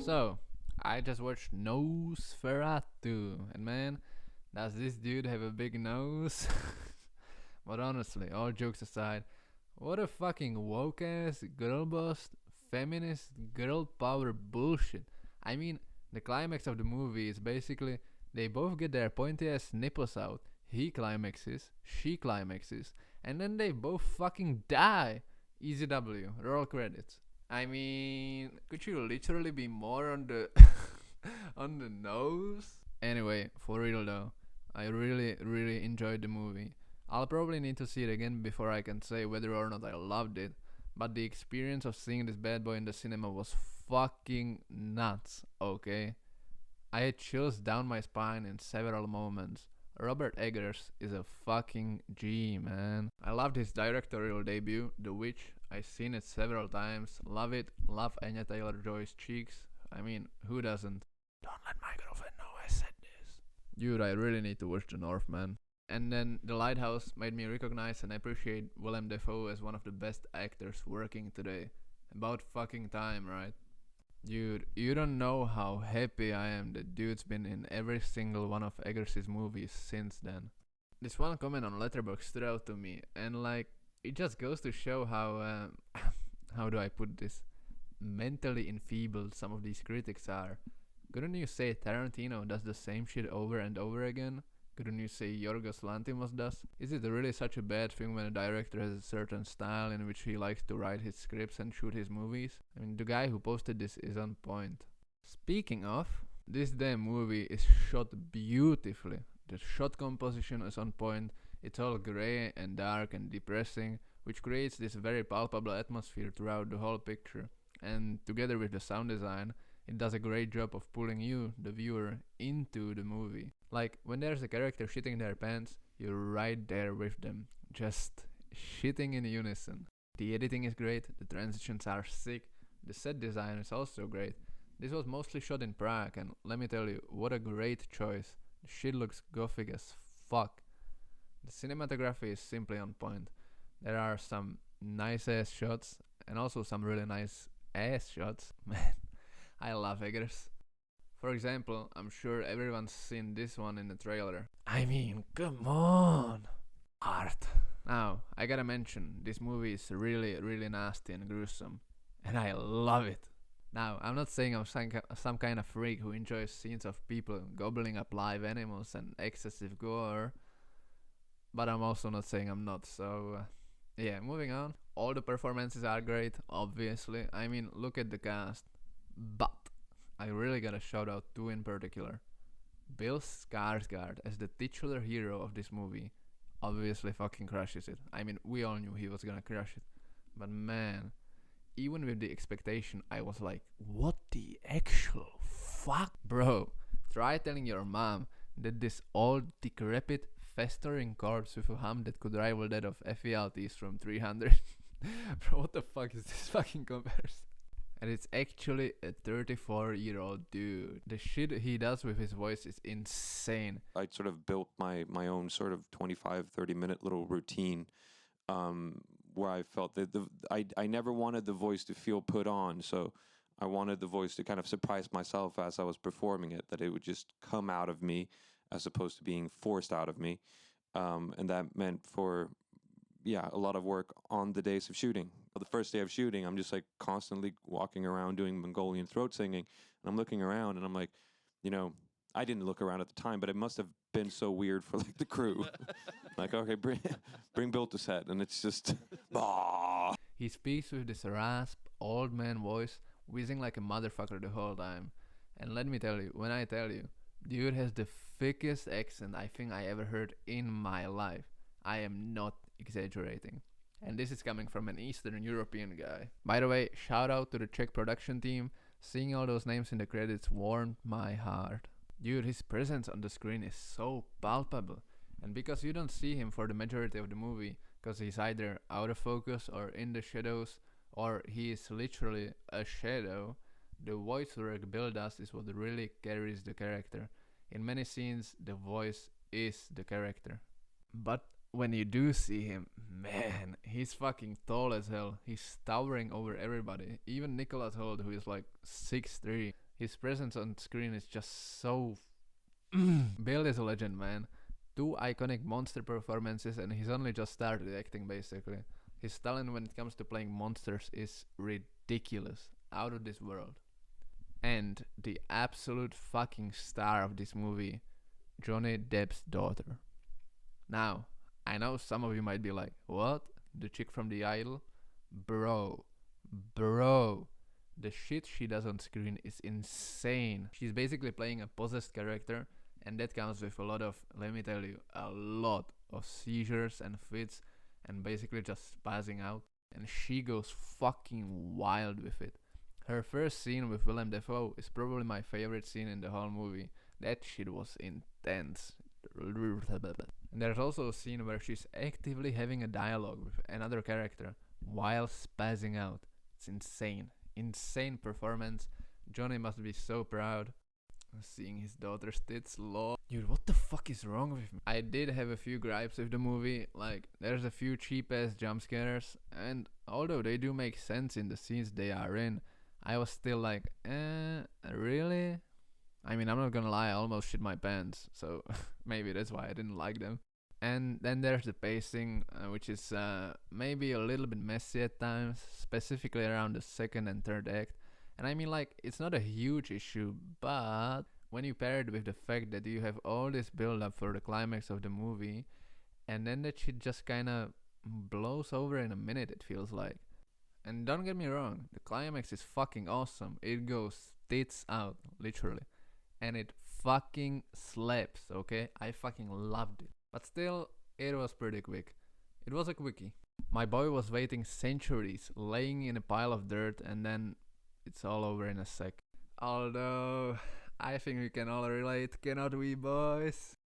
So, I just watched Nosferatu, and man, does this dude have a big nose? But honestly, all jokes aside, what a fucking woke ass, girl boss, feminist, girl power bullshit. I mean, the climax of the movie is basically they both get their pointy ass nipples out. He climaxes, she climaxes, and then they both fucking die. Easy W, roll credits. I mean, could you literally be more on the on the nose? Anyway, for real though, I really enjoyed the movie. I'll probably need to see it again before I can say whether or not I loved it, but the experience of seeing this bad boy in the cinema was fucking nuts, okay? I had chills down my spine in several moments. Robert Eggers is a fucking G, man. I loved his directorial debut, The Witch. I've seen it several times. Love it. Love Anya Taylor-Joy's cheeks. I mean, who doesn't? Don't let my girlfriend know I said this. Dude, I really need to watch The Northman. And then The Lighthouse made me recognize and appreciate Willem Dafoe as one of the best actors working today. About fucking time, right? Dude, you don't know how happy I am that dude's been in every single one of Eggers' movies since then. This one comment on Letterboxd stood out to me, and like, it just goes to show how, how do I put this, mentally enfeebled some of these critics are. Couldn't you say Tarantino does the same shit over and over again? Couldn't you say Yorgos Lanthimos does? Is it really such a bad thing when a director has a certain style in which he likes to write his scripts and shoot his movies? I mean, the guy who posted this is on point. Speaking of, this damn movie is shot beautifully. The shot composition is on point. It's all grey and dark and depressing, which creates this very palpable atmosphere throughout the whole picture. And together with the sound design, it does a great job of pulling you, the viewer, into the movie. Like, when there's a character shitting their pants, you're right there with them, just shitting in unison. The editing is great, the transitions are sick, the set design is also great. This was mostly shot in Prague, and let me tell you, what a great choice. The shit looks gothic as fuck. The cinematography is simply on point. There are some nice ass shots, and also some really nice ass shots. Man, I love Eggers. For example, I'm sure everyone's seen this one in the trailer. I mean, come on! Art. Now, I gotta mention, this movie is really nasty and gruesome. And I love it. Now, I'm not saying I'm some kind of freak who enjoys scenes of people gobbling up live animals and excessive gore. But I'm also not saying I'm not, so... yeah, moving on. All the performances are great, obviously. I mean, look at the cast. But I really gotta shout out two in particular. Bill Skarsgård as the titular hero of this movie obviously fucking crushes it. I mean, we all knew he was gonna crush it. But man, even with the expectation, I was like, what the actual fuck? Bro, try telling your mom that this old, decrepit, festering corpse with a hum that could rival that of Ephialtes from 300. Bro, what the fuck is this fucking comparison? And it's actually a 34-year-old dude. The shit he does with his voice is insane. I sort of built my own sort of 25-30 minute little routine where I felt that I never wanted the voice to feel put on, so I wanted the voice to kind of surprise myself as I was performing it, that it would just come out of me as opposed to being forced out of me. And that meant for a lot of work on the days of shooting. The first day of shooting, I'm just like constantly walking around doing Mongolian throat singing, and I'm looking around and I'm like, I didn't look around at the time, but it must have been so weird for like the crew. Like, okay, bring Bill to set, and it's just, bah. He speaks with this rasp, old man voice, whizzing like a motherfucker the whole time. And let me tell you, when I tell you, dude has the thickest accent I think I ever heard in my life. I am not exaggerating. And this is coming from an Eastern European guy. By the way, shout out to the Czech production team. Seeing all those names in the credits warmed my heart. Dude, his presence on the screen is so palpable. And because you don't see him for the majority of the movie, because he's either out of focus or in the shadows, or he is literally a shadow, the voice work Bill does is what really carries the character. In many scenes, the voice is the character. But when you do see him, man, he's fucking tall as hell. He's towering over everybody. Even Nicholas Hoult, who is like 6'3". His presence on screen is just so. Bill is a legend, man. Two iconic monster performances, and he's only just started acting basically. His talent when it comes to playing monsters is ridiculous, out of this world. And the absolute fucking star of this movie, Johnny Depp's daughter. Now, I know some of you might be like, what? The chick from The Idol? Bro, bro, the shit she does on screen is insane. She's basically playing a possessed character, and that comes with a lot of, let me tell you, a lot of seizures and fits, and basically just spazzing out. And she goes fucking wild with it. Her first scene with Willem Dafoe is probably my favorite scene in the whole movie. That shit was intense. And there's also a scene where she's actively having a dialogue with another character while spazzing out. It's insane. Insane performance. Johnny must be so proud. Seeing his daughter's tits, lol. Dude, what the fuck is wrong with me? I did have a few gripes with the movie. Like, there's a few cheap ass jump scares, and although they do make sense in the scenes they are in, I was still like, really? I mean, I'm not gonna lie, I almost shit my pants, so maybe that's why I didn't like them. And then there's the pacing, which is maybe a little bit messy at times, specifically around the second and third act. And I mean, like, it's not a huge issue, but when you pair it with the fact that you have all this build up for the climax of the movie, and then that shit just kinda blows over in a minute, it feels like. And don't get me wrong, the climax is fucking awesome. It goes tits out, literally. And it fucking slaps, okay? I fucking loved it. But still, it was pretty quick. It was a quickie. My boy was waiting centuries, laying in a pile of dirt, and then it's all over in a sec. Although, I think we can all relate, cannot we, boys?